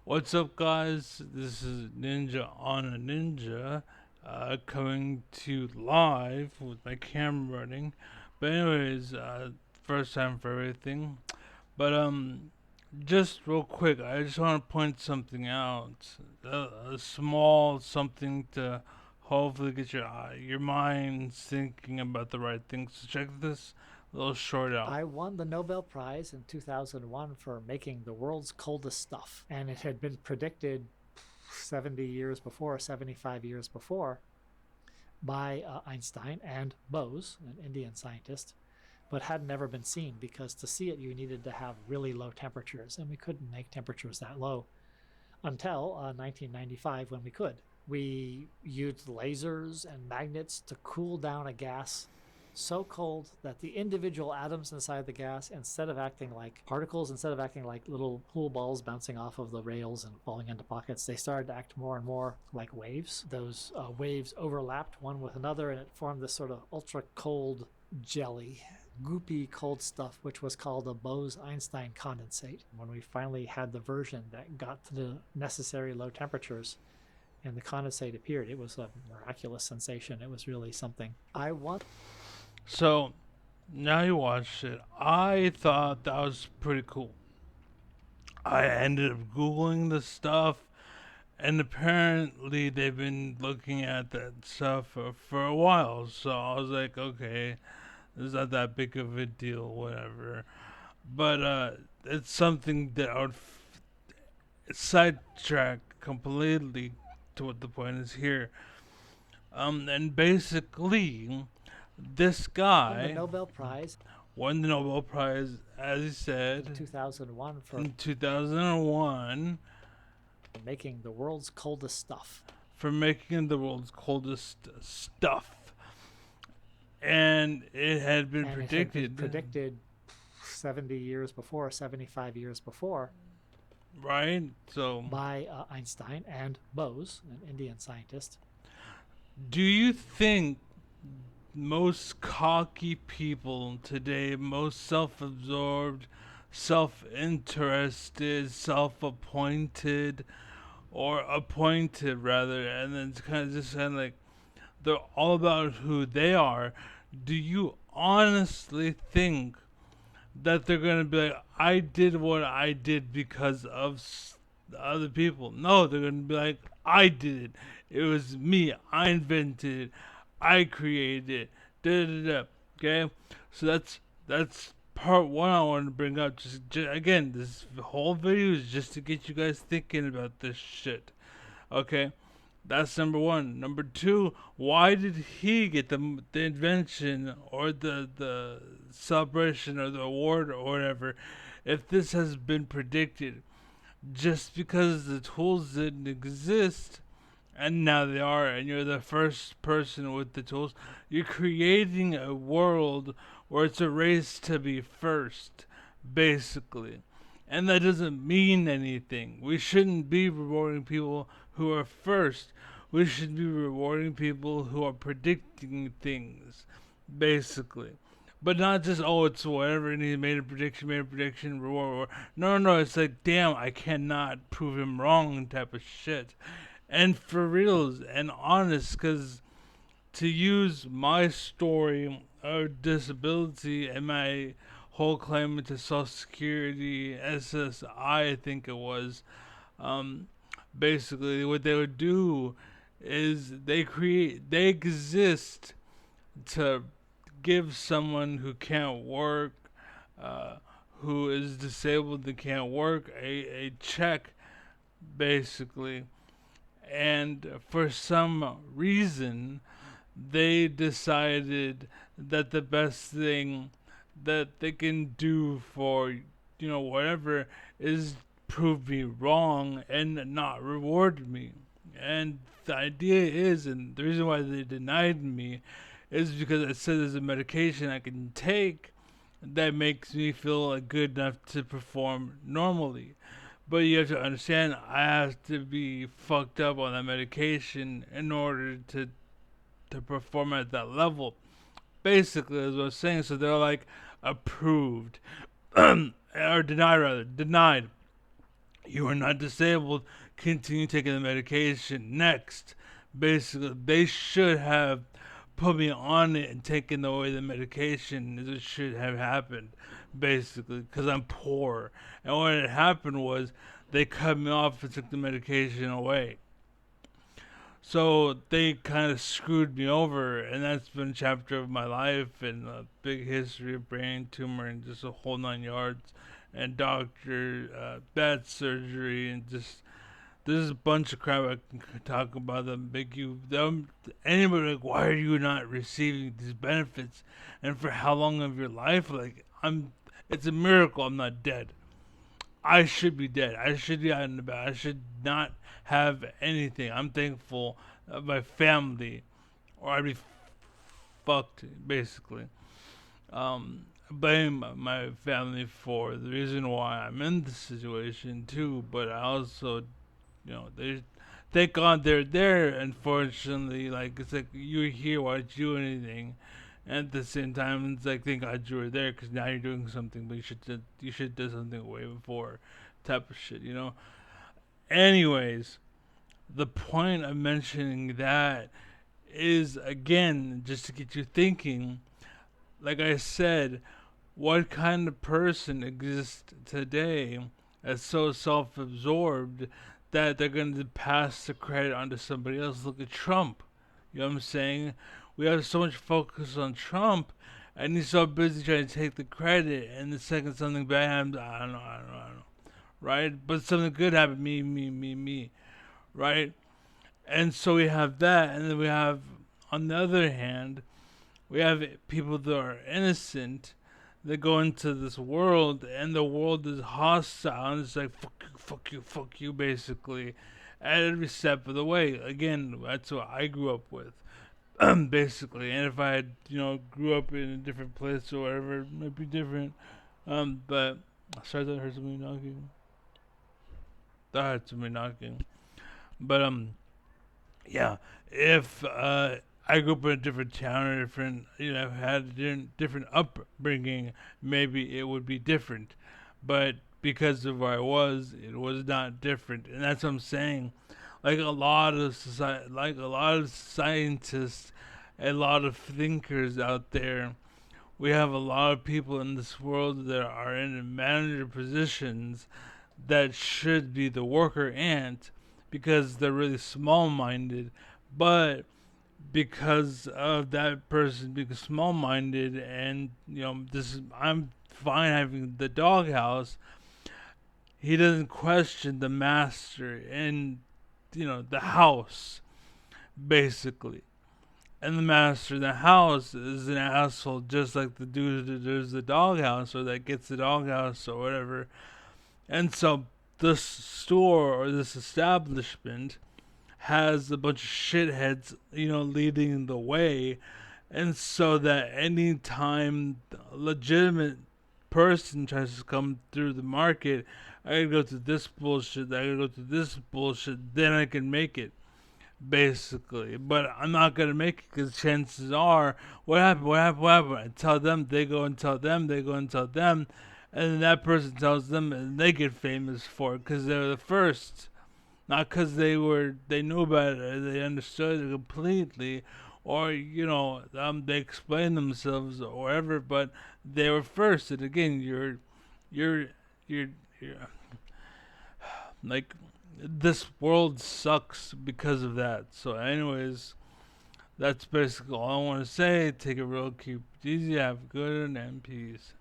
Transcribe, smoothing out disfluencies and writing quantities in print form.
What's up, guys? This is Ninja on a Ninja, coming to you live with my camera running. But anyways, first time for everything. But just real quick, I just want to point something out. A small something to hopefully get your mind thinking about the right things. So check this little short out. I won the Nobel Prize in 2001 for making the world's coldest stuff. And it had been predicted 70 years before, 75 years before, by Einstein and Bose, an Indian scientist, but had never been seen because to see it, you needed to have really low temperatures. And we couldn't make temperatures that low until 1995 when we could. We used lasers and magnets to cool down a gas so cold that the individual atoms inside the gas, instead of acting like particles, instead of acting like little pool balls bouncing off of the rails and falling into pockets, they started to act more and more like waves. Those waves overlapped one with another, and it formed this sort of ultra cold jelly, goopy cold stuff, which was called a Bose-Einstein condensate. When we finally had the version that got to the necessary low temperatures and the condensate appeared, it was a miraculous sensation. It was really something. I want. So now you watched it. I thought that was pretty cool. I ended up Googling the stuff, and apparently they've been looking at that stuff for a while. So I was like, okay, it's not that big of a deal, whatever. But it's something that I would sidetrack completely to what the point is here. And basically, this Won the guy Nobel Prize won the Nobel Prize, as he in said, 2001 for in 2001 making the world's coldest stuff. for making the world's coldest stuff. And it had been And it had been predicted, predicted 70 years before, 75 years before, right? So, by Einstein and Bose, an Indian scientist. do you think most cocky people today, most self absorbed, self interested, self appointed, or appointed rather, and then it's kind of like they're all about who they are, do you honestly think that they're gonna be like, I did what I did because of other people? No, they're gonna be like, I did it. It was me. I invented it. I created it. Da da da. Okay, so that's part one I want to bring up. Just again, this whole video is just to get you guys thinking about this shit. Okay, that's number one. Number two, why did he get the invention or the celebration or the award or whatever if this has been predicted? Just because the tools didn't exist and now they are, and you're the first person with the tools, you're creating a world where it's a race to be first, basically. And that doesn't mean anything. We shouldn't be rewarding people who are first. We should be rewarding people who are predicting things, basically. But not just, oh, it's whatever, and he made a prediction, reward, reward. No, no, no, it's like, damn, I cannot prove him wrong type of shit. And for reals and honest, because to use my story of disability and my whole claim to Social Security, SSI, I think it was, um, basically what they would do is they exist to give someone who can't work, uh, who is disabled and can't work, a check, basically. And for some reason, they decided that the best thing that they can do for, whatever, is prove me wrong and not reward me. And the idea is, and the reason why they denied me is because it said there's a medication I can take that makes me feel good enough to perform normally. But you have to understand, I have to be fucked up on that medication in order to perform at that level. Basically, is what I'm saying. So they're like approved or denied rather, denied. You are not disabled. Continue taking the medication. Next, basically, they should have put me on it and taken away the medication. It should have happened, basically, because I'm poor. And what had happened was they cut me off and took the medication away. So they kind of screwed me over, and that's been a chapter of my life and a big history of brain tumor and just a whole 9 yards, and doctor, bad surgery, and just there's a bunch of crap I can talk about that make you anybody like, why are you not receiving these benefits, and for how long of your life? Like, it's a miracle I'm not dead. I should be dead. I should be out and about. I should not have anything. I'm thankful of my family, or I'd be fucked, basically. Blame my family for the reason why I'm in this situation, too, but I also, they thank God they're there. Unfortunately, like, it's like you're here, why don't you do anything? And at the same time, it's like thank God you were there because now you're doing something, but you should do something way before, type of shit. Anyways, the point of mentioning that is again just to get you thinking. Like I said, what kind of person exists today that's so self-absorbed that they're going to pass the credit onto somebody else? Look at Trump. You know what I'm saying? We have so much focus on Trump, and he's so busy trying to take the credit. And the second something bad happens, I don't know, right? But something good happened, me, right? And so we have that, and then we have, on the other hand, we have people that are innocent that go into this world, and the world is hostile, and it's like fuck you, basically, at every step of the way. Again, that's what I grew up with, basically. And if I had, grew up in a different place or whatever, it might be different. But sorry, that heard somebody knocking. That heard somebody knocking. But yeah, if I grew up in a different town or different, had a different upbringing, maybe it would be different. But because of where I was, it was not different, and that's what I'm saying. Like a lot of society, like a lot of scientists, a lot of thinkers out there, we have a lot of people in this world that are in manager positions that should be the worker ant because they're really small minded, but because of that person being small minded, and this is, I'm fine having the doghouse, he doesn't question the master and the house, basically. And the master in the house is an asshole, just like the dude that does the doghouse or that gets the doghouse or whatever. And so this store or this establishment has a bunch of shitheads, leading the way. And so that any time a legitimate person tries to come through the market, I gotta go through this bullshit, I gotta go through this bullshit, then I can make it, basically. But I'm not gonna make it because chances are, what happened, I tell them, they go and tell them, they go and tell them, and then that person tells them, and they get famous for it because they're the first. Not because they knew about it, they understood it completely, or they explained themselves or whatever, but they were first. And again, you're you're like, this world sucks because of that. So, anyways, that's basically all I want to say. Take it real, keep it easy, have a good one, and peace.